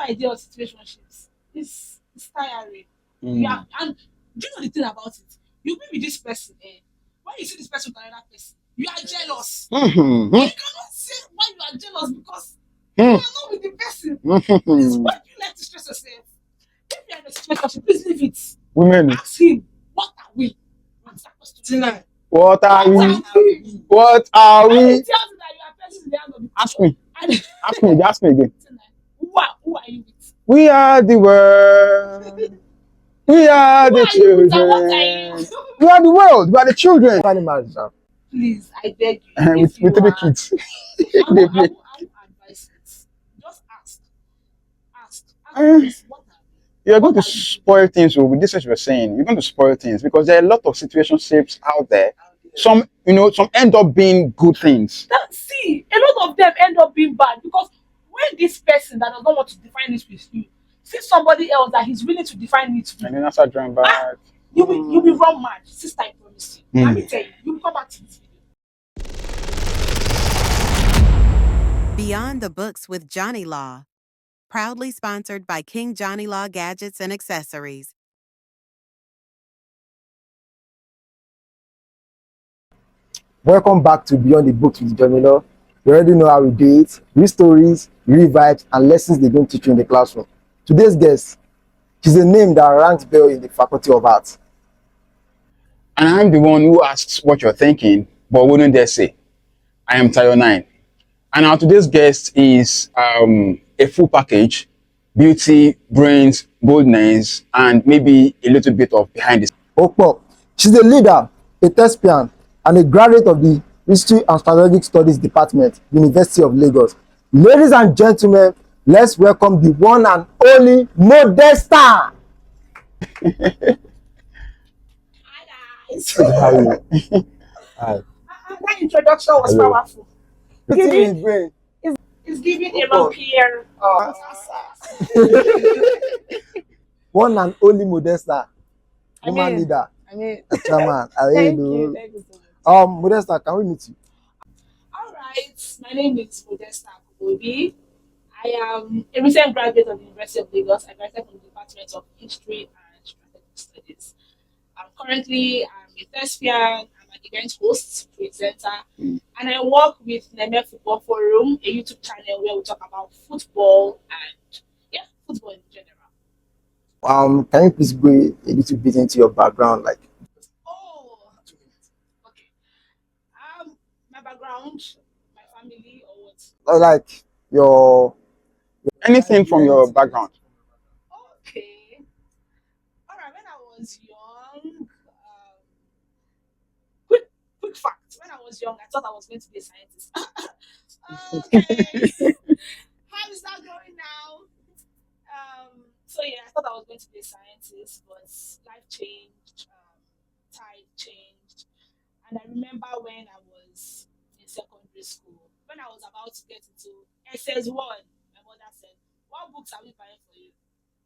idea of situationships is tiring. Yeah, and do you know the thing about it? You be with this person, when you see this person with another person, you are jealous. Mhm. And you cannot say why you are jealous because you Mm. are not with the person. Please, why do you like to stress yourself? If you are in a situationship, please leave it. Women, Ask him, what are we? Ask that question. what are What we? are we? What are When he we? tells you that you are person in the hand of the Ask me. and Ask me again. who are you with? We are the world. We are Who the are you with and what are you? children. We are the world. We are the children. Animals, sir. Please, I beg you. with If you three are, kids. I They will, I play. will, I will advise it. Just ask the Eh, person, what are we? You're going What to are we doing? spoil things with this, as you were saying. You're going to spoil things because there are a lot of situationships out there. Some, some end up being good things. See, a lot of them end up being bad because when this person that does not want to define it with you sees somebody else that he's willing to define it with, And then after drawing back. you will run mad. Sister, I promise you. Let Mm. me tell you, you will come back to this video. Beyond the Books with Jonneylaw, proudly sponsored by King Jonneylaw Gadgets and Accessories. Welcome back to Beyond the Books with Jonneylaw. You already know how we do it. Read stories, read vibes, and lessons they don't teach you in the classroom. Today's guest, she's a name that ranks bell in the Faculty of Arts. And I'm the one who asks what you're thinking, but wouldn't dare say. I am Tayo 9. And our today's guest is a full package: beauty, brains, boldness, and maybe a little bit of behind the scenes. Opo, she's a leader, a Thespian, and a graduate of the History and Strategic Studies Department, University of Lagos. Ladies and gentlemen, let's welcome the one and only Modesta. Hi guys. How are you? Hi. That introduction was Hello. powerful. Brain. It's giving a wrong clear. One and only Modesta, woman mean- leader, I mean, chairman. thank you so much. Modesta, can we meet you? All right, my name is Modesta Kubobi. I am a recent graduate of the University of Lagos. I graduated from the Department of History and Strategic Studies. I'm a thespian, I'm an event host, presenter, and I work with Neme Football Forum, a YouTube channel where we talk about football and football in general. Can you please go a little bit into your background, like Oh, okay. My background, my family, or what? like your Anything from your background. Okay. All right. When I was young, quick fact. When I was young, I thought I was going to be a scientist. Okay. How is that going now? So I thought I was going to be a scientist, but life changed, tide changed, and I remember when I was in secondary school, when I was about to get into SS1, my mother said, "What books are we buying for you?"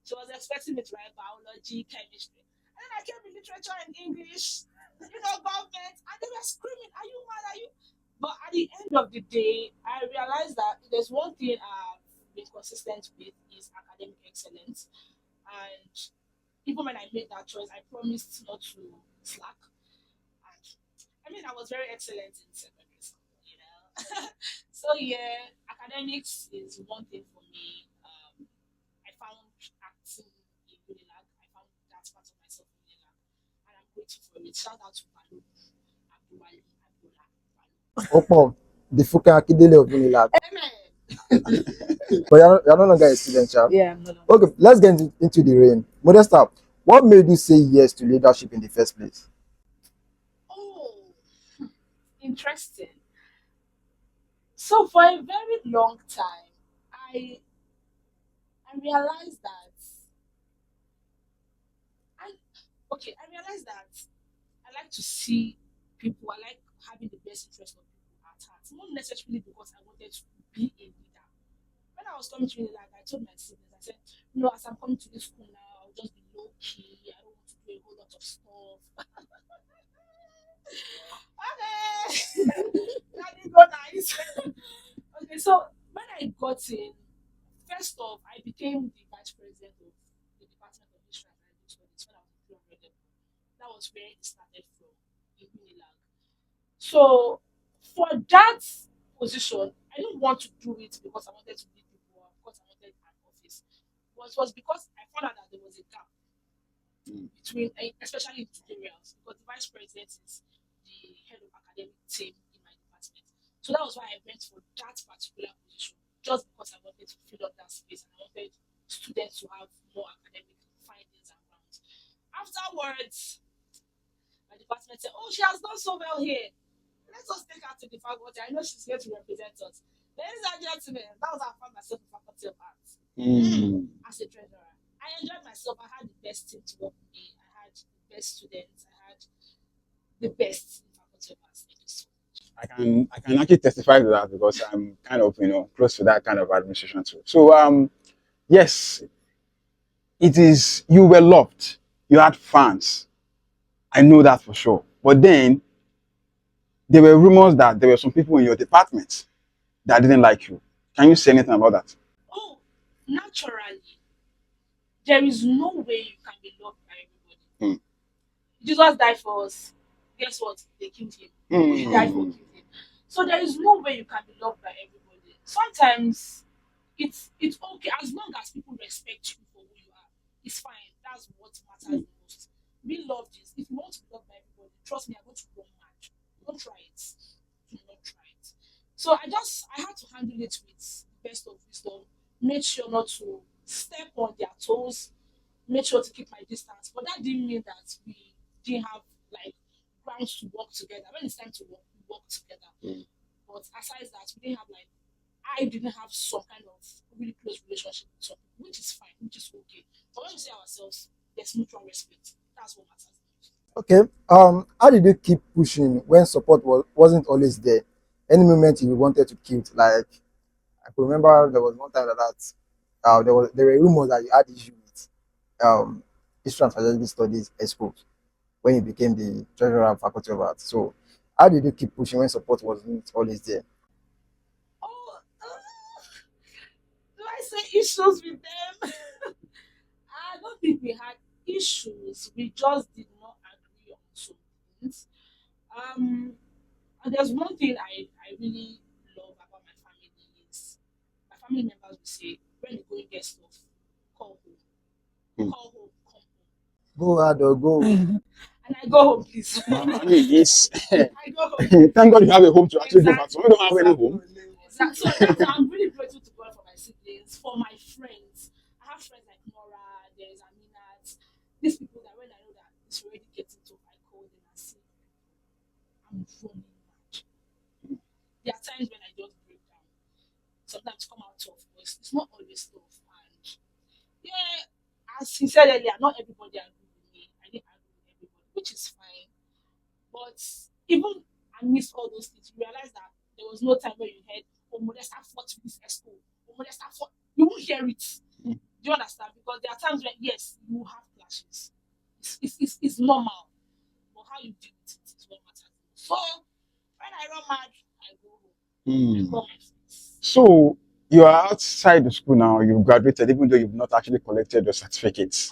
She was expecting me to write biology, chemistry, and then I came with literature and English, government, and they were screaming, "Are you mad? Are you?" But at the end of the day, I realized that there's one thing I've been consistent with is academic excellence. And even when I made that choice, I promised not to slack. And I was very excellent in secondary school. So academics is one thing for me. I found acting in Unilag. I found that part of myself in Unilag. And I'm grateful for it. Shout out to Balu, Abdulwali, Abdullah, Opo, the Fuka Akidele of Unilag. Amen. But you're no longer a student, child. Yeah, I'm not. Okay, let's get into the rain. Modesta, what made you say yes to leadership in the first place? Oh, interesting. So for a very long time, I realized that I realized that I like to see people. I like having the best interest of people at heart, not necessarily because I wanted to be a leader. When I was coming to Unilag, I told my siblings, I said, as I'm coming to this school now, I'll just be low key. I don't want to do a whole lot of stuff. Okay, that didn't go nice. Okay, so when I got in, first off, I became the vice president of the Department of History and Heritage Studies when I was in 300 level. That was where it started from in Unilag. So for that position, I didn't want to do it because I wanted to lead people or because I wanted an office. It was because I found out that there was a gap between, especially in tutorials, because the vice president is the head of academic team in my department. So that was why I went for that particular position, just because I wanted to fill up that space and I wanted students to have more academic findings and grounds. Afterwards, my department said, "Oh, she has done so well here. Let us take her to the faculty. I know she's here to represent us." Ladies and gentlemen, that was how I found myself in Faculty of Arts as a treasurer. I enjoyed myself. I had the best team to work with me. I had the best students. I had the best in Faculty of Arts. Thank you so much. I can actually testify to that because I'm kind of close to that kind of administration too. So yes, it is, you were loved, you had fans. I know that for sure. But then there were rumors that there were some people in your department that didn't like you. Can you say anything about that? Oh, naturally, there is no way you can be loved by everybody. Jesus died for us. Guess what? They killed him. He died for killing him. So there is no way you can be loved by everybody. Sometimes it's okay as long as people respect you for who you are. It's fine. That's what matters the most. Be loved is if you want to be loved by everybody, trust me, I'm going to run mad. Don't try it. Do not try it. So I had to handle it with the best of wisdom. Made sure not to step on their toes. Made sure to keep my distance. But that didn't mean that we didn't have like grounds to work together. When it's time to work, we work together. But aside that, we didn't have like I didn't have some kind of really close relationship with some people, which is fine, which is okay. But when we say ourselves, there's mutual respect. That's what matters. Okay. How did you keep pushing when support wasn't always there? Any moment you wanted to quit, like I could remember there was one time there were rumors that you had issue with history and strategic studies excos when you became the treasurer of Faculty of Arts. So how did you keep pushing when support wasn't always there? Oh, do I say issues with them? I don't think we had issues. We just did not agree on some things. And there's one thing I really love about my family is my family members will say when you go and get stuff, call home, call home, come home, Go hard or go. and I go home, please. I mean, yes. I go home. Thank God you have a home to actually go back to. We don't have any home. So I'm really grateful to God for my siblings, for my friends. I have friends like Nora, there's Aminat, these people that when I know that it's already getting to, I call them and say, I'm running mad. There are times when I just break down. Sometimes come out tough, but it's not always tough. And yeah, as he said earlier, not everybody agree with me. I didn't agree with everybody, which is fine. But even amidst all those things, you realize that there was no time where you heard, "Oh, Modesta fought with this expo. Oh, Modesta fought." You won't hear it. Do you understand? Because there are times when, yes, you have clashes. It's normal. But how you deal with it is what matters. So, when I run mad, I go home. I call my friends. So you are outside the school now, you've graduated, even though you've not actually collected your certificates.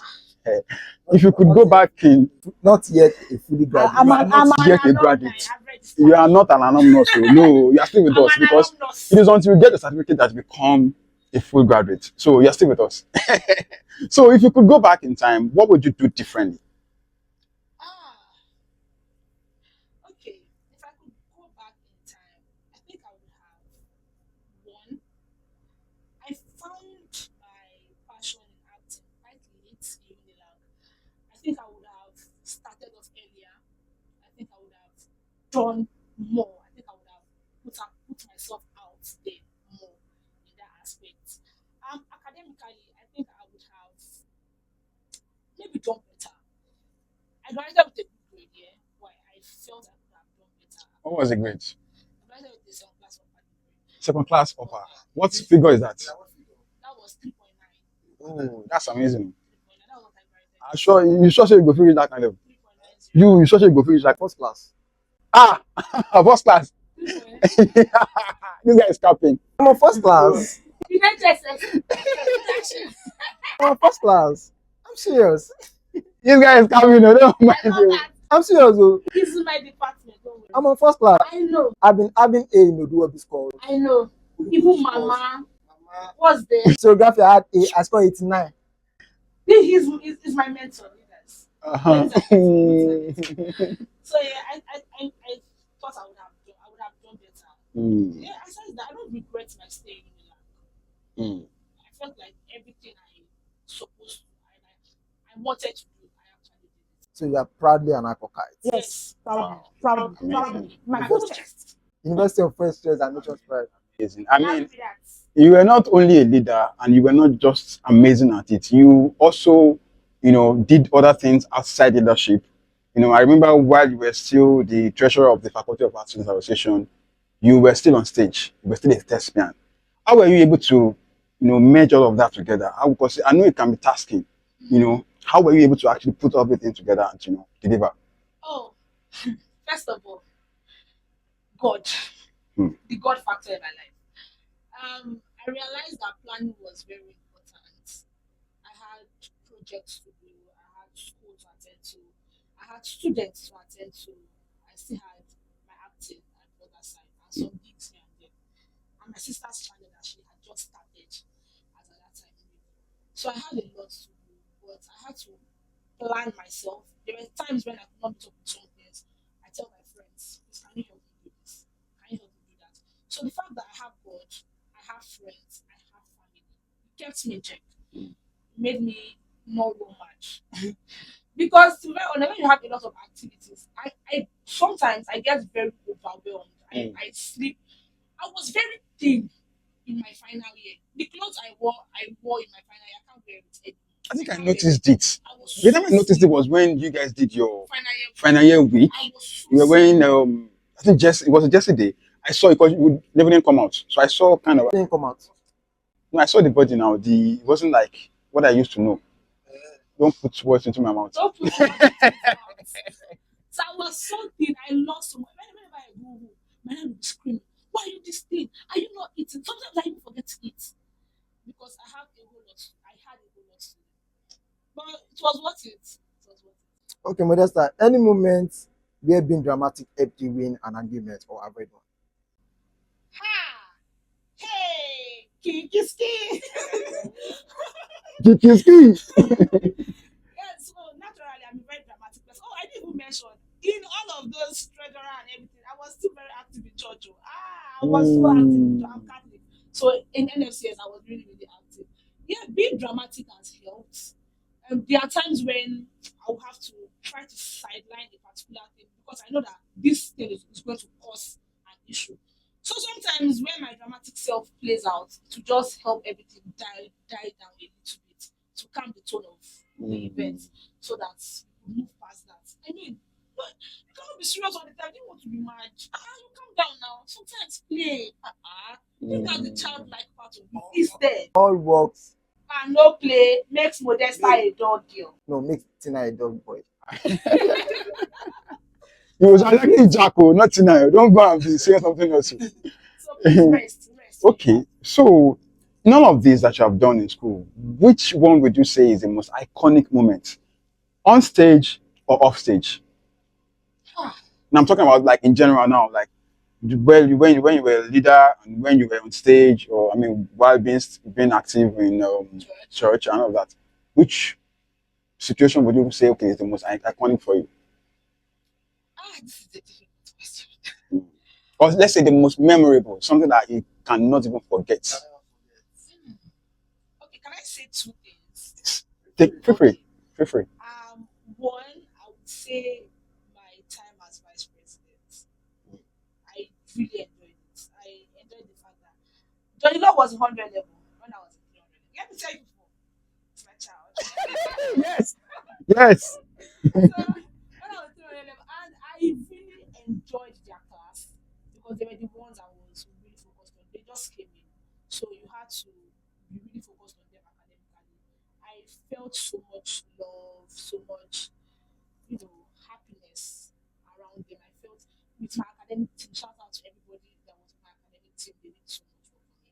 If you could go back in, Not yet a fully graduate. I'm not an yet a alumni. graduate. I've registered. You are not an alumnus, so no, you are still with I'm us an because alumnus. it is until you get the certificate that you become a full graduate. So you're still with us. So if you could go back in time, what would you do differently? Okay. If I could go back in time, I think I would have one. I found my passion in acting quite late in Unilag. I think I would have started off earlier. I think I would have done more. I think I would have put myself out there more in that aspect. Academically, I think I would have maybe done better. I graduated with a good grade, yeah, but I felt I could have done better. What was the grade? I graduated with the second class upper degree. Second class upper. What figure is that? That was 3.9. Oh, that's amazing. 3.9. That was what I graduated. I'm sure you sure say you go finish that kind of. 3.90. You sure say you go finish that First class. first class. 3.9. This guy is capping. I'm on first class. I'm on first class. I'm serious. This guy is coming. I don't mind I love you. that. I'm serious. Oh. This is my department. Don't worry. I'm on first class. I know. I've been having A in Oduwa school. I know. Even Mama. What's there? Geography I had A. I scored 89. He's my mentor, you guys. Uh-huh. So yeah, I thought I would have done better. Yeah, aside that, I don't regret my stay in Milan. I felt like everything I supposed to, I wanted to do, I actually did it. So you are proudly an alcoholic. Yes, proudly. My full chest. University of French Stress and Nature's Pride. Amazing. I mean, Happy that. you were not only a leader and you were not just amazing at it. You also, did other things outside leadership. I remember while you were still the treasurer of the Faculty of Arts and Association, you were still on stage. You were still a thespian. How were you able to, merge all of that together? Because I know it can be tasking. How were you able to actually put everything together and, deliver? Oh, first of all, God, the God factor in my life. I realized that planning was very important. I had projects to do, I had school to attend to, I had students to attend to, I still had my acting at the other side, and some gigs here and there. And my sister's channel that she had just started at that time. So I had a lot to do, but I had to plan myself. There were times when I could not meet up with some things. I tell my friends, please, can you help me do this? Can you help me do that? So the fact that I have God, I have friends, I have family, it kept me in check. It made me not go much. Because to be honest, when you have a lot of activities, I sometimes I get very overwhelmed. I sleep. I was very thin in my final year. The clothes I wore in my final year, I can't wear it anymore. I think I noticed it. I was The time I so noticed it sick. was when you guys did your Final year. final year week. I was so You were sick. wearing, I think it was yesterday. I saw it because you never didn't come out. So I saw kind of, Didn't come out. no, I saw the body now. It wasn't like what I used to know. Don't put words into my mouth. Don't put words into my mouth. So I was so thin. I lost so much. Whenever I go home, my dad would scream, "Why are you this thin? Are you not eating?" Sometimes I even forget to eat because I have a whole lot. I had a whole lot to do. But it was worth it. It was worth it. Okay, Modesta, any moment where being dramatic helped you win an argument or avoid one? Ha! Hey! Kiski! Kikiski. Yes, so naturally I'm a very dramatic person. Oh, I didn't even mention in all of those treasurer and everything, I was still very active in church. Oh. I was so active. I'm Catholic. So in NFCS, I was really, really active. Yeah, being dramatic has helped. There are times when I will have to try to sideline a particular thing because I know that this thing is going to cause an issue. So sometimes when my dramatic self plays out, to just help everything die down a little bit, to calm the tone of the event, so that we move past that. I mean, but you cannot be serious all the time. You want to be mad. You calm down now. Sometimes play. Look at the childlike part of you. It's there. All works. And no play makes Modesta a dog girl. No, make Tina a dog boy. It was likely Jacko, not Tina. Don't go and be saying something else. So please rest. Okay, so in all of these that you have done in school, which one would you say is the most iconic moment? On stage or off stage? Now I'm talking about like in general now, like when you were a leader and when you were on stage, or I mean while being active in church and all of that. Which situation would you say okay is the most iconic for you? This is a difficult question. Or let's say the most memorable, something that you cannot even forget. Okay, can I say two things? Feel free. Feel free. One, I would say my time as vice president. I really enjoyed it. I enjoyed the fact that Jonneylaw was 100 level when I was in 300. Let me tell you before. It's my child. Yes. Yes. So when I was 300 level, and I really enjoyed their class because they were the ones I was really focused on. They just came in. So you had to be really focused on them academically. I felt so much love, so much, happiness around them. I felt with my academic team, shout out to everybody that was my academic team, they did so much work for me.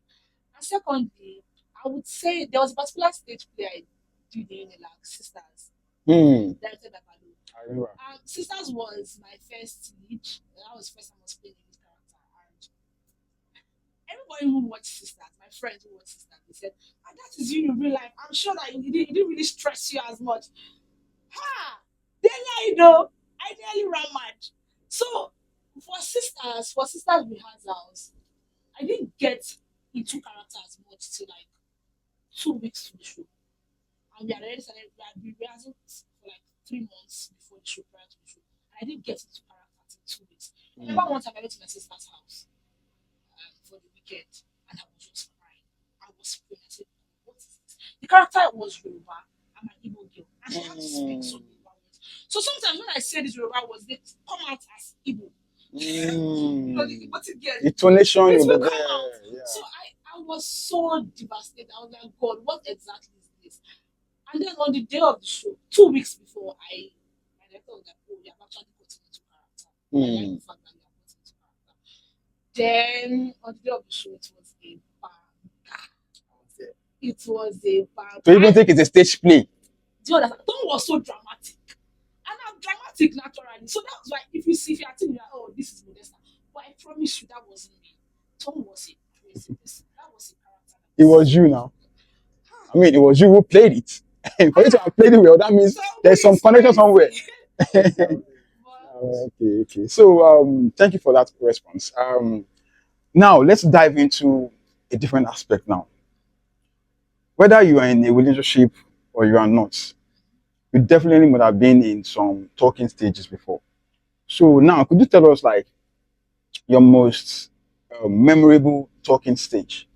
And secondly, I would say there was a particular stage play I did in like Sisters, directed by Balu. I remember. Sisters was my first lead. That was the first time I was playing a lead character. And everybody who watched Sisters, my friends who watched Sisters, they said, and that is you in real life. I'm sure that it didn't really stress you as much. Ha! Then I know I nearly ran mad. So for Sisters rehearsals, I didn't get into character as much till like 2 weeks to the show. And we had already started, we had been rehearsing for like 3 months before the show, prior to the show. And I didn't get into character till 2 weeks. I remember one time I went to my sister's house for the weekend and I was just crying. I was praying. I said, what is this? The character was Yoruba. I'm an Igbo girl. And she had to speak some Yoruba words. So sometimes when I say these Yoruba words, they come out as Igbo. You know, the Igbo girl. Intonation It will will be come there. out. Yeah. So I was so devastated. I was like, God, what exactly is this? And then on the day of the show, 2 weeks before, my director was like, oh, you have actually put it into character. I like the fact that you have put it into character. Then on the day of the show, it was a bang. It was a bang. So even think it's a stage play. Do you understand? Tom was so dramatic. And I'm dramatic naturally. So that was why if you are thinking, like, oh, this is Modesta. But I promise you that wasn't me. Tom was a crazy person. That was a character. It was you now. I mean, it was you who played it. And for you to have played it well, that means there's some connection somewhere. Okay. So thank you for that response. Now let's dive into a different aspect now. Whether you are in a relationship or you are not, you definitely would have been in some talking stages before. So now, could you tell us like your most memorable talking stage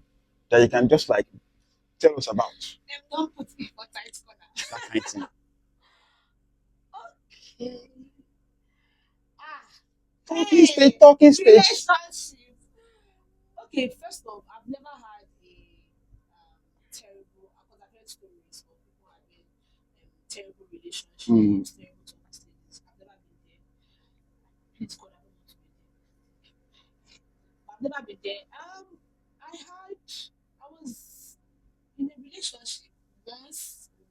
that you can just like tell us about? Don't put me for tight corner. That kind of thing. Okay. Talking stage. Relationship. Okay, first off, I've never had a terrible, because I've heard stories of people having terrible relationships, terrible talking stages. I've never been there. Please God, I don't want to be there. I've never been there. I was in a relationship once in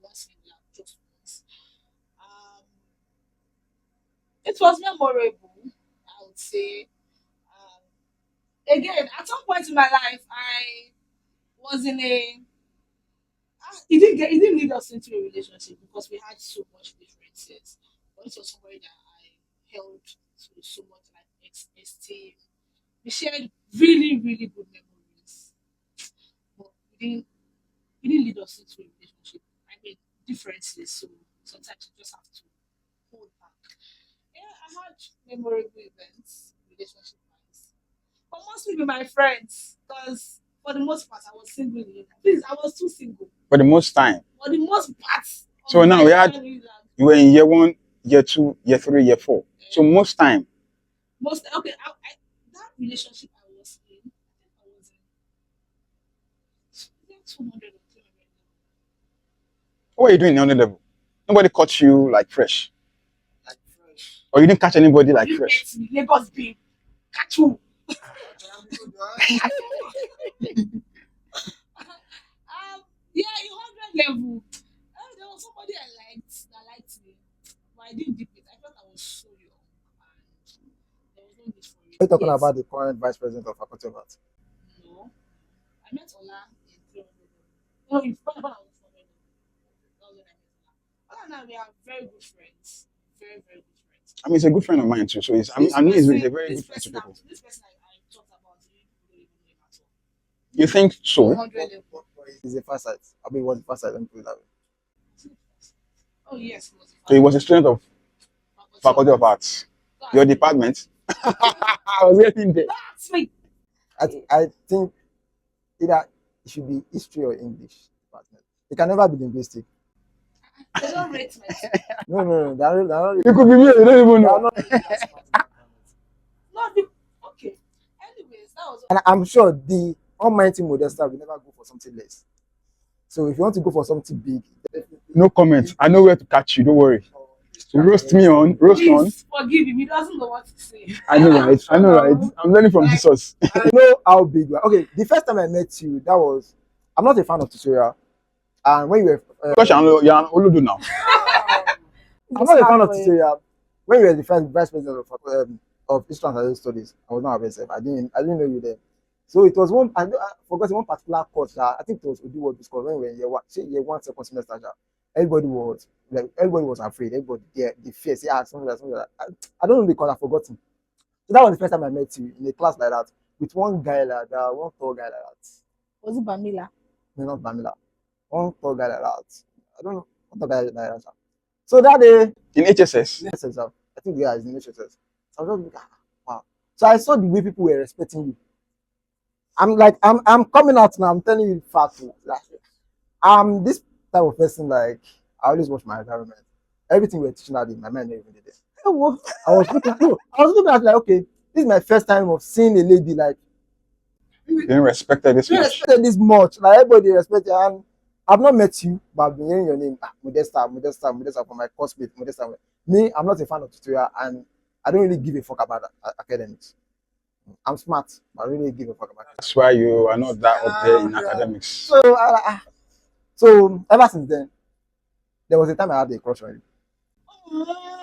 just once. It was memorable, I would say. Again, at some point in my life, I was in a. It didn't lead us into a relationship because we had so much differences. But it was somebody that I held to so much like esteem. We shared really, really good memories, but it didn't lead us into a relationship. I mean, differences, so sometimes you just have to hold back. Yeah, I had memorable events, relationship wise, but mostly with my friends, because for the most part, I was single. Please, I was too single. For the most time. For the most part. So now you were in year 1, year 2, year 3, year 4. Yeah. So most time. Okay, that relationship I was in, I think I was in 200 or 300. What were you doing on the level? Nobody caught you like fresh. Like fresh. Or you didn't catch anybody like fresh. Lagos babe. Catch you. Yeah, 100 level. There was somebody that liked me, but I didn't deep it. I felt I was so young, and there was no need for it. Are you talking about the current vice president of Faculty of Arts? No, I met Ola in 300 level. No, in front of I was 400 level. That was when I met Ola. Ola and I, we are very good friends. Very, very good friends. I mean, he's a good friend of mine too. So he's a very good friend to people. This person I talked about, you don't even know him at all. You think so? 100 level. He's a first site. I mean, he was the first site. Let me put it that way. Oh yes, so he was a student of Faculty of Arts. Your department. I was getting there. That's me. I think either it should be history or English department. It can never be linguistic. They don't rate me. No. They're not, You could be me. You don't even know. No, okay. Anyways, that was. And I'm sure the almighty Modesta will never go for something less. So if you want to go for something big, no comment. I know where to catch you. Don't worry. Roast me on, roast on. Please forgive him. He doesn't know what to say. I know, right? I know, right? I'm learning from Jesus. I know how big you are. Okay, the first time I met you, that was, I'm not a fan of tutorial. And when you were, Gosh, you're an Oludu now. I'm not a fan of tutorial. When you were the first vice president of Eastern Strategic Studies, I was not aware of. I didn't know you then. So it was one. I forgot one particular course that I think it was Udu what discussed when we were in year one second semester. Everybody was afraid. Everybody the fear. Say something like that. I don't know because I've forgotten. So that was the first time I met you in a class like that with one guy like that, one tall guy like that. Was it Bamila? No, not Bamila. One tall guy like that. I don't know what tall guy like that. So that day In HSS. I think the guy is in HSS. So I was just like, wow. So I saw the way people were respecting you. I'm coming out now. I'm telling you facts. Like, I'm this type of person. Like I always watch my environment. Everything we're teaching out in my mind never did it. I was looking at like, okay, this is my first time of seeing a lady like Being respected this much. respected this much. Like everybody respected, and I've not met you, but I've been hearing your name, Modesta from my course mate, Modesta. Me, I'm not a fan of tutorial, and I don't really give a fuck about academics. I'm smart, but I really give a fuck about it. That's why you are not that up there in academics. So ever since then, there was a time I had a crush on you.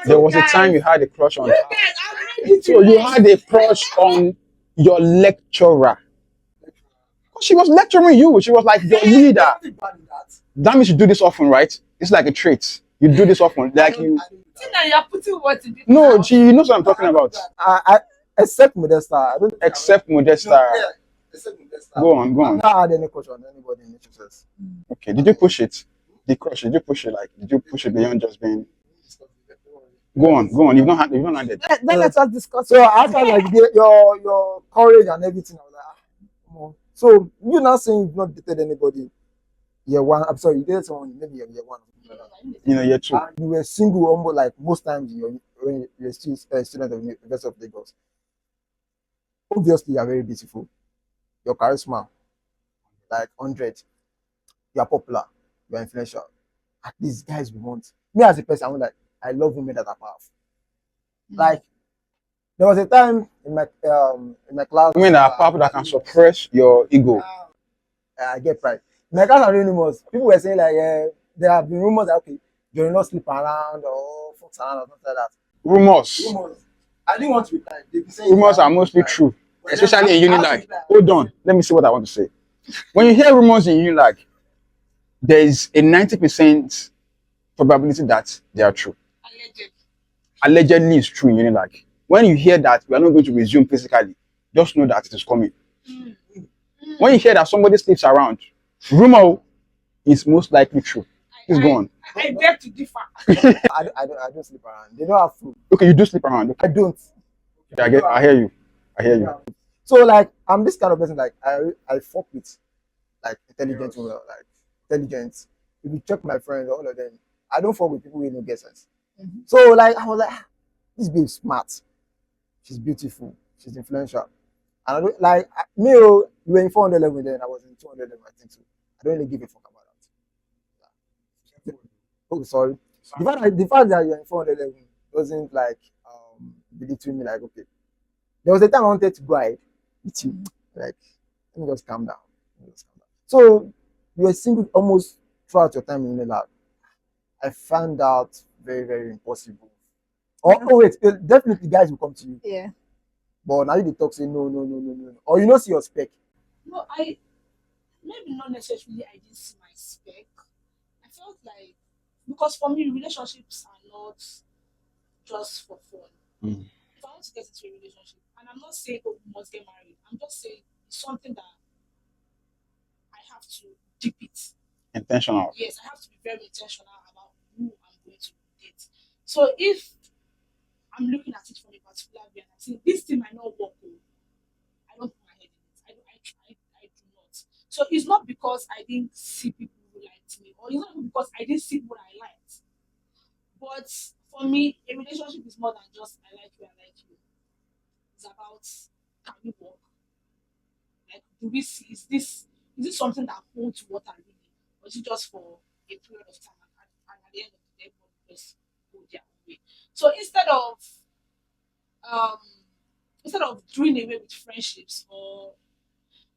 There was a time you had a crush on You her. guys, I'm ready to So you had a crush on your lecturer. She was lecturing you. She was like your leader. That means you do this often, right? It's like a trait. You do this often. Like you. See now you're putting what in it. No, she knows what I'm talking about. I except Modesta. I don't Except Modesta. except Modesta. Go on, go I've on. not had any crush on anybody in HSS. Okay, did you push it? The crush, did you push it? Like, did you push it beyond just being? Go on, go on. You've not had it. Then let us discuss. So after like your courage and everything, I was like, come on. So you now saying you've not dated anybody year one. I'm sorry, you dated someone maybe year one. You know, year two. And you were single almost like most times when you're still a student of University of Lagos. Obviously, you are very beautiful. Your charisma, like 100. You are popular. You are influential. At least guys we want. Me as a person, I'm like, I love women that are powerful. Like there was a time in my class. Women that are powerful that can suppress your ego. I get pride. In my class are rumors. People were saying like there have been rumors that okay, you're not sleep around or fuck around or something like that. Rumors. I didn't want to reply. They be saying Rumors are mostly true, especially in Unilag. Hold on, let me see what I want to say. When you hear rumors in Unilag, there is a 90% probability that they are true. Allegedly is true in Unilag. When you hear that we are not going to resume physically, just know that it is coming. When you hear that somebody sleeps around, rumor is most likely true. Please go on. I beg to differ. I don't sleep around. They don't have food. Okay, you do sleep around. Okay. I don't. I hear you. I hear you. So like I'm this kind of person like I fuck with like intelligent women, like intelligent. If you check my friends, all of them, I don't fuck with people who don't get sense. So like I was like, this babe is smart. She's beautiful. She's influential. And I don't like me. You were in 400 level then. I was in 200 level. I think so. I don't really give a fuck about that. Oh, sorry. The fact that you're in 400 level doesn't like belittle me. Like okay, there was a time I wanted to go ahead with you. Like let me just calm down. So you were single almost throughout your time in the lab. I found out very, very impossible. Oh wait, definitely guys will come to you. Yeah. But now you talk say no. Or you don't see your spec. No, maybe not necessarily I didn't see my spec. I felt like because for me relationships are not just for fun. If I want to get into a relationship, and I'm not saying oh we must get married, I'm just saying it's something that I have to deep it. Intentional. Yes, I have to be very intentional about who I'm going to date. So if I'm looking at it from a particular view and I say this thing might not work, I don't put my head in it. I do not. So it's not because I didn't see people who liked me, or it's not because I didn't see what I liked. But for me, a relationship is more than just I like you, I like you. It's about can we work? Like do we see is this something that holds water really? Or is it just for a period of time and at the end of the day, everyone just go their own way? So um instead of doing away with friendships, or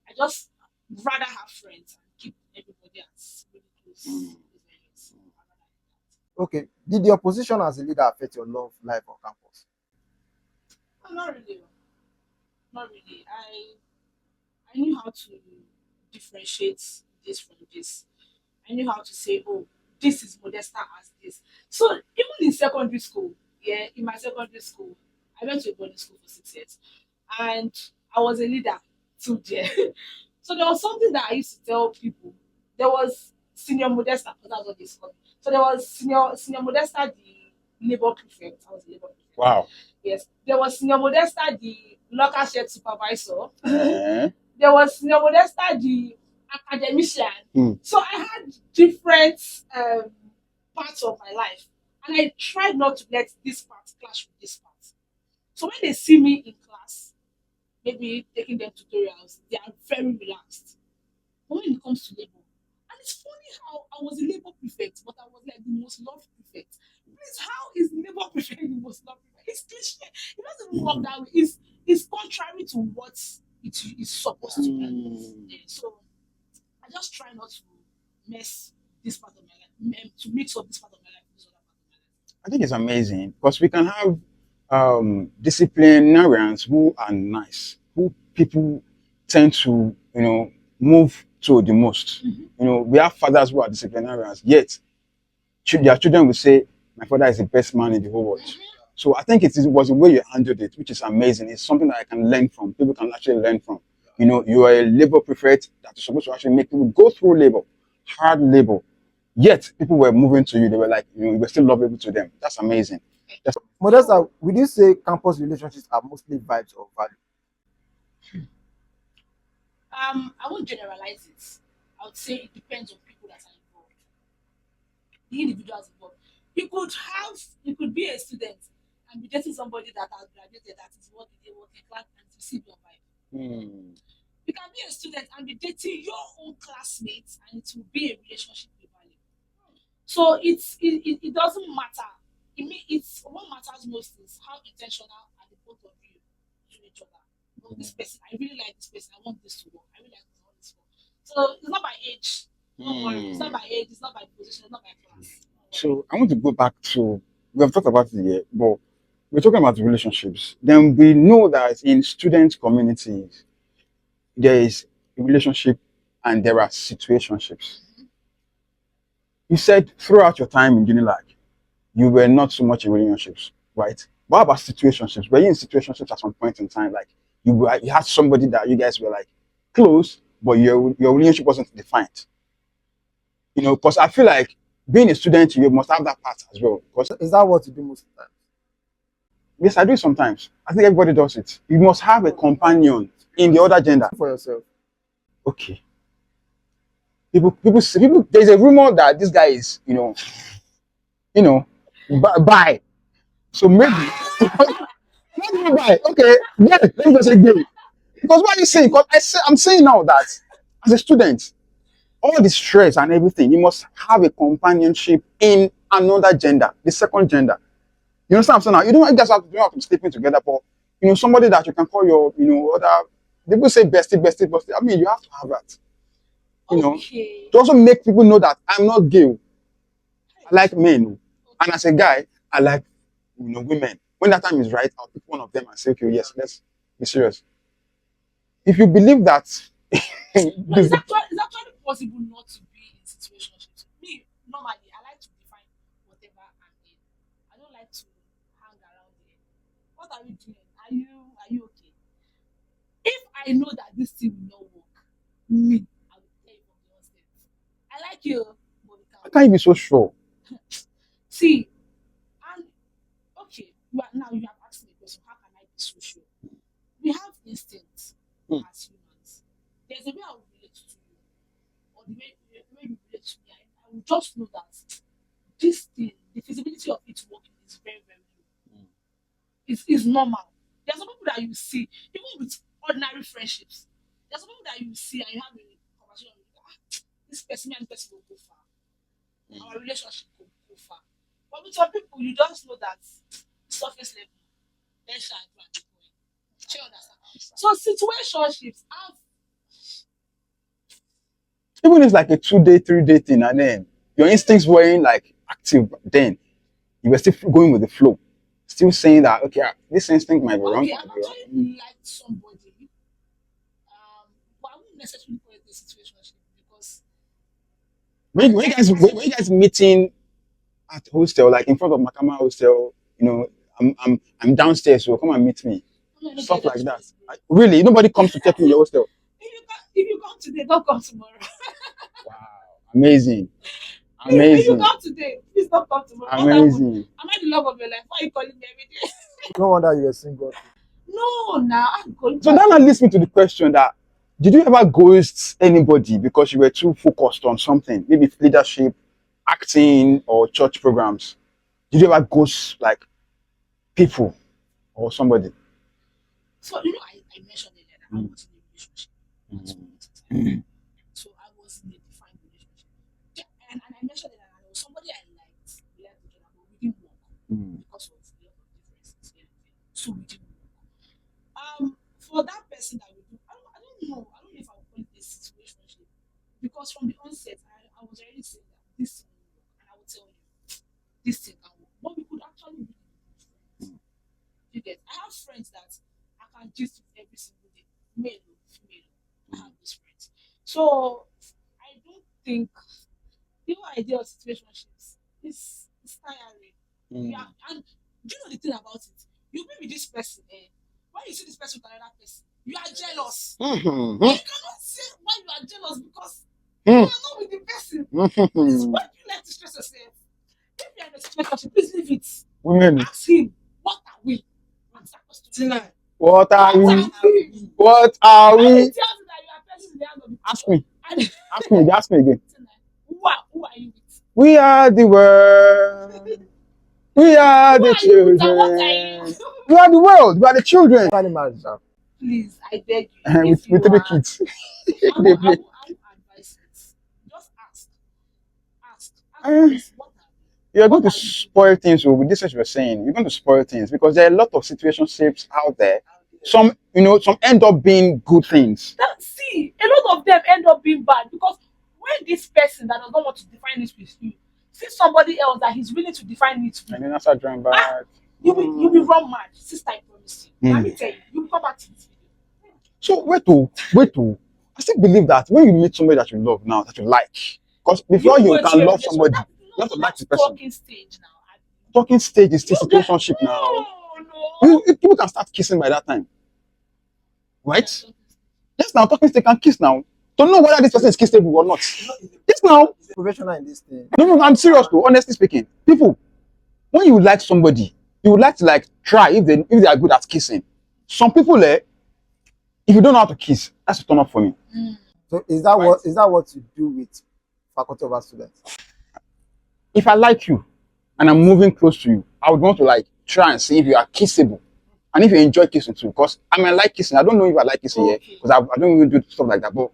I just rather have friends and keep everybody as really close. Okay. Did your position as a leader affect your love life on campus? Oh, not really. Not really. I knew how to differentiate this from this. I knew how to say, oh, this is Modesta as this. So even in secondary school, yeah, in my secondary school, I went to a boarding school for 6 years, and I was a leader till there. So there was something that I used to tell people. There was senior Modesta, because that's what they called me. So there was senior Modesta, the labor prefect. I was a labor prefect. Wow. Yes, there was senior Modesta, the local shared supervisor. Eh? There was senior Modesta, the academician. So I had different parts of my life, and I tried not to let this part clash with this part. So when they see me in class, maybe taking them tutorials, they are very relaxed. But when it comes to labor, and it's funny how I was a labor prefect, but I was like the most loved prefect. Please, how is labor prefect the most loved prefect? It's cliche. It doesn't even work that way. It's contrary to what it is supposed to be. Yeah, so I just try not to mess this part of my life, to mix up this part of my life with this other part of my life. I think it's amazing because we can have disciplinarians who are nice, who people tend to, move to the most. We have fathers who are disciplinarians, yet their children will say, "My father is the best man in the whole world." So I think was the way you handled it, which is amazing. It's something that I can learn from. People can actually learn from. You are a labor prefect that is supposed to actually make people go through labor, hard labor. Yet people were moving to you. They were like, you were still lovable to them. That's amazing. Modesta, would you say campus relationships are mostly vibes or value? I won't generalize it. I would say it depends on people that are involved, the individuals involved. You could be a student and be dating somebody that has graduated, that is working class, and receive your vibe. You can be a student and be dating your own classmates, and it will be a relationship with value. So it doesn't matter. It's what matters most is how intentional are the both of you to each other. Oh, this person, I really like this person. I want this to work. I really like this. I want this to work. So it's not by age. Don't worry. It's not by age. It's not by position. It's not by class. So I want to go back to, we have talked about it here, but we're talking about relationships. Then we know that in student communities, there is a relationship and there are situationships. You said throughout your time in Jonneylaw, you were not so much in relationships, right? What about situationships? Were you in situationships at some point in time? Like you had somebody that you guys were like close, but your relationship wasn't defined. Because I feel like being a student, you must have that part as well. Because Is that what you do most of the time? yes, I do it sometimes. I think everybody does it. You must have a companion in the other gender. For yourself. Okay. People. There's a rumor that this guy is, bi. So maybe, not bi. Okay, gay. Let me just say gay. Because what are you saying? Because I'm saying now that as a student, all the stress and everything, you must have a companionship in another gender, the second gender. You understand what I'm saying now? You guys have to be sleeping together, but somebody that you can call your, other. People say bestie. I mean, you have to have that. Okay. To also make people know that I'm not gay. I like men, and as a guy, I like women. When that time is right, I'll pick one of them and say, okay, yes, let's be serious. If you believe that, No, it's actually possible not to be in situationships. Me, normally, I like to define whatever I'm in. I don't like to hang around there. What are we doing? Are you okay? If I know that this thing will not work, me, I will tell you from the onset. I like you, but we how can't. can you be so sure? See, and okay, now you have asked me a question. How can I be so sure? We have instincts as humans. There's a way I will relate to you, or the way you relate to me. I will just know that this thing, the feasibility of it working is very, very low. It's normal. There's some people that you see, even with ordinary friendships. There's some people that you see and you have a conversation with, this person and this person will go far. Our relationship will go far. But with some people, you just know that surface level. Then she advance. She understand. So situationships have Even if it's like a 2 day, 3 day thing, and then your instincts weren't like active, then you were still going with the flow, still saying that okay, this instinct might be wrong. okay. I've actually liked somebody, but I wouldn't necessarily call it a situationship because When you guys meeting at hostel, like in front of Makama hostel, I'm downstairs, so come and meet me. I don't Stuff get like that. choice. Like, really, nobody comes to check in your hostel. If you come today, don't come tomorrow. Wow, amazing, If you amazing, come today, please don't come tomorrow. amazing. Am I the love of your life? Why are you calling me every day? No wonder you were single. No, now I'm going So that now leads me to the question that did you ever ghost anybody because you were too focused on something, maybe leadership, acting, or church programs? Did you ever ghost like people or somebody? So I mentioned earlier that I was in a relationship. So I was in a defined relationship. Yeah, and I mentioned that there was somebody I liked, we liked together, but we didn't work because of a lot of differences here and there. So we didn't work. For that person that we do, I don't know. I don't know if I would call it a situationship because from the onset, I was already saying that this thing will work, and I would tell you this thing can work. But we could actually be good friends. You get? I have friends that I can gist with every single day, male or female. I have these friends. So I don't think the whole idea of situationships is tiring. Yeah, and do you know the thing about it? You be with this person, when you see this person with another person, you are jealous. You cannot say why you are jealous because you are not with the person. Please, why do you like to stress yourself? If you are in a situationship, please leave it. Women, Ask him, what are we? Answer question. what are What we? are we? What are When he we? tells you that you are person in the hand of the Ask me. and Ask me again. who are you with? We are the world. We are Who the are you with and what are you? children. We are the world. We are the children. Finally married now. Please, I beg you. with If you with three are, kids. I They won't play. advise it. Just ask. Ask. Uh, This, what are you? You're going What to are you? spoil things with this is what you're saying. You're going to spoil things because there are a lot of situationships out there. Some end up being good things. See, a lot of them end up being bad because when this person that does not want to define it with you see somebody else that he's willing to define it with, And then after drawing back. you will run mad. Sister, I promise you. Let me tell you, you will come back to this video. So wait to. I still believe that when you meet somebody that you love now, that you like, because before you go can into a love relationship. somebody, you have to like That's the person. talking stage now. Talking stage is still situationship now. No. People can start kissing by that time, right? Yes, now talking stage can kiss now. Don't know whether this person is kissable or not. Yes, now. Professional in this thing. No, I'm serious though. Honestly speaking, people, when you like somebody, you would like to like try if they are good at kissing. Some people, if you don't know how to kiss, that's a turn off for me. So is that what you do with faculty of art students? If I like you and I'm moving close to you, I would want to like try and see if you are kissable and if you enjoy kissing too. Because I might like kissing. I don't know if I like kissing yet because I don't even do stuff like that. But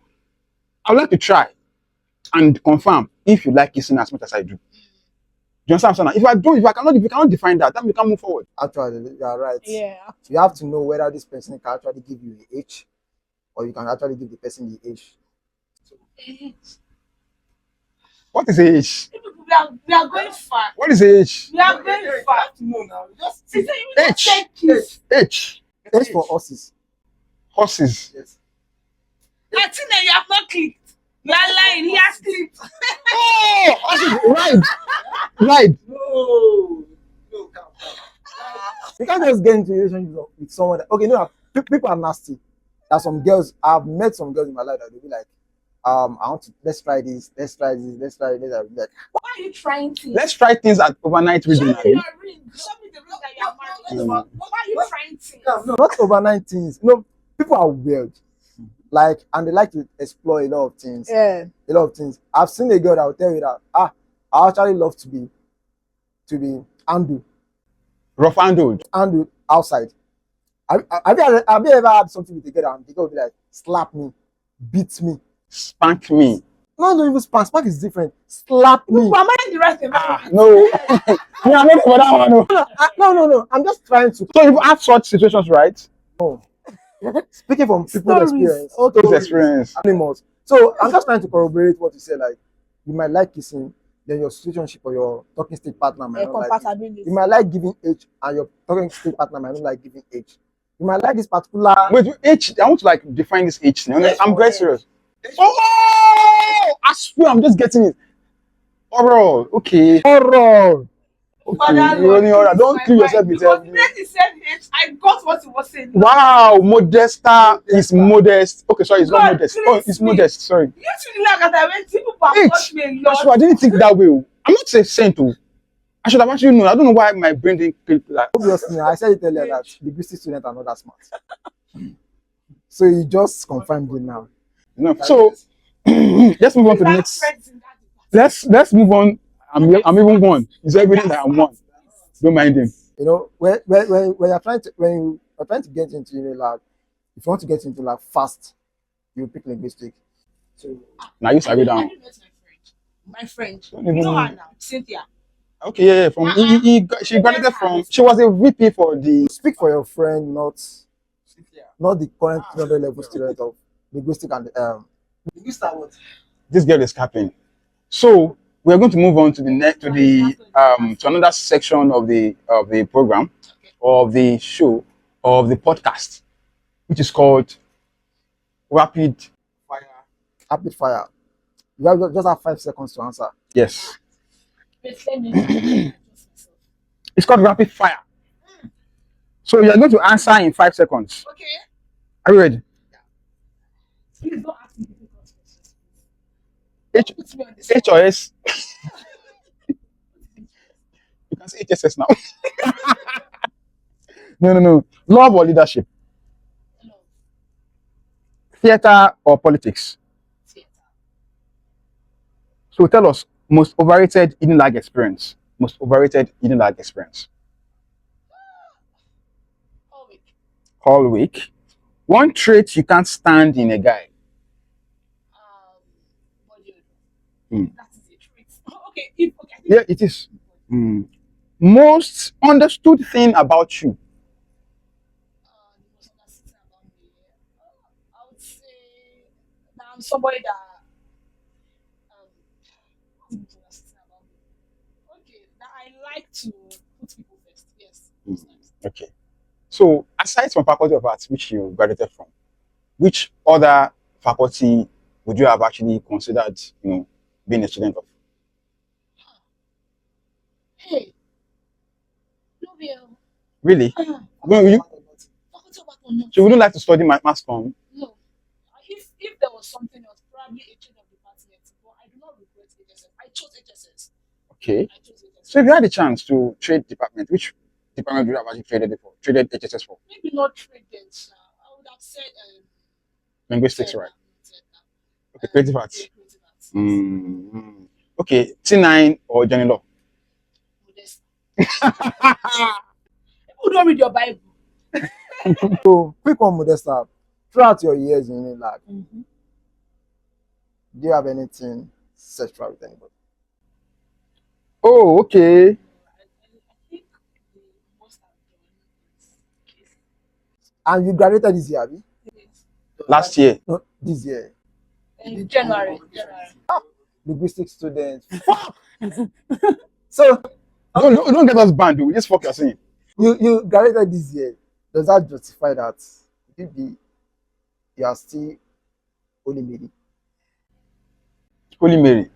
I would like to try and confirm if you like kissing as much as I do. Do you understand what I'm saying? If you cannot define that, then we can't move forward. Actually, you are right. Yeah. You have to know whether this person can actually give you the age, or you can actually give the person the age. What is age? We are going far. What is age? We are going far. No, now H. H. Age for horses. Horses. Yes. I think that you have not clicked. You are lying. He has clicked. Oh, horses. Ride. No, calm. You can't just get into a relationship with someone that, okay, no, people are nasty. There's some girls, I've met some girls in my life that they'll be like, let's try this. I'll be like, Why are you trying to? Let's try things at overnight reading. Show me your ring. Show me the ring that you are married. Why are you trying to? no, not overnight things. People are weird. Like, and they like to explore a lot of things. Yeah. A lot of things. I've seen a girl that will tell you that, I actually love to be handled. Rough handled. Handled outside. Have you ever had something with a girl and the girl will be like, slap me, beat me, Spank me. No, even spank. Spank is different. Slap me. But am I in the right environment? No. Yeah, I'm not for that one. No. No. I'm just trying to. So you've had such situations, right? Speaking from people's Stories. experience. Those experience. Animals. So I'm just trying to corroborate what you said. Like, you might like kissing, then your situationship or your talking stage partner might not like it. Compatibility. You might like giving H, and your talking stage partner might not like giving H. You might like this particular. Wait, H. I want to like define this H thing. I'm very serious. Oh, I swear, I'm just getting it. Oral. Okay. Oral. Okay. You only oral. Don't kill yourself with Because the minute he said H, I got what he was saying. Wow, Modesta is modest. Okay, sorry, it's not God, modest. please Oh, it's me. modest. Sorry. You should look at that when people H. touch me a I lot. swear, I didn't think that way. I'm not saying saint. I should have actually known. I don't know why my brain didn't click like. Obviously, I said it earlier that linguistic students are not that smart. So you just confirmed it now. No. So let's move on to the next. Let's move on. I'm even one. He's everything that I'm one. Don't mind him. You know, when you're trying to get into lab, if you want to get into lab fast, you pick linguistic. So Now you sabi down. My friend. Don't You even know her know. now, Cynthia. Okay, yeah. From she graduated from. She was a VP for the. speak for your friend, not the current 300 level student of linguistic and This girl is capping. So we're going to move on to the next to another section of the program, of the show, of the podcast, which is called rapid fire. You have just have 5 seconds to answer. Yes. Wait, let me It's called rapid fire. So you're going to answer in 5 seconds. Okay. Are you ready? Please don't ask me difficult questions. H, Put me on the spot. H or S? You can say HSS now. No. Love or leadership? No. Theater or politics? Theater. So tell us, most overrated eating lag experience. Most overrated eating lag experience. All week. All week. One trait you can't stand in a guy. Body Hmm. odor. That is a trait. Okay. I think Yeah, it is. Most understood thing about you. the most understood thing about me, I would say that I'm somebody that what's the most understood thing about me? Okay, that I like to put people first. Yes, most times. Okay. So aside from Faculty of Arts, which you graduated from, which other faculty would you have actually considered, being a student of? Hey, no real. Really? Faculty of Art or not? So you wouldn't like to study mass comm? No. If there was something else, probably a change of department, but I do not regret HSS. I chose HSS. Okay. I chose HSS. So if you had a chance to trade department, which department would you have actually traded it for? Traded HSS for? Maybe not traded. I would have said Linguistics, right? Okay, creative arts. yeah, creative arts. Okay, T9 or Jonneylaw? Modest. People don't read your Bible. So quick one, Modesta. Throughout your years in UNILAG, do you have anything sexual with anybody? Oh, okay. I think the most I've done is kiss. And you graduated this year, Abi? Last year. No, this year. In January. Linguistic student. So Don't get us banned, dude. Just fuck you're saying. you graduated this year. Does that justify that you are still Holy Mary? Holy Mary.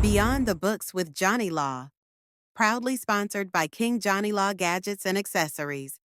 Beyond the Books with Jonneylaw, proudly sponsored by King Jonneylaw Gadgets and Accessories,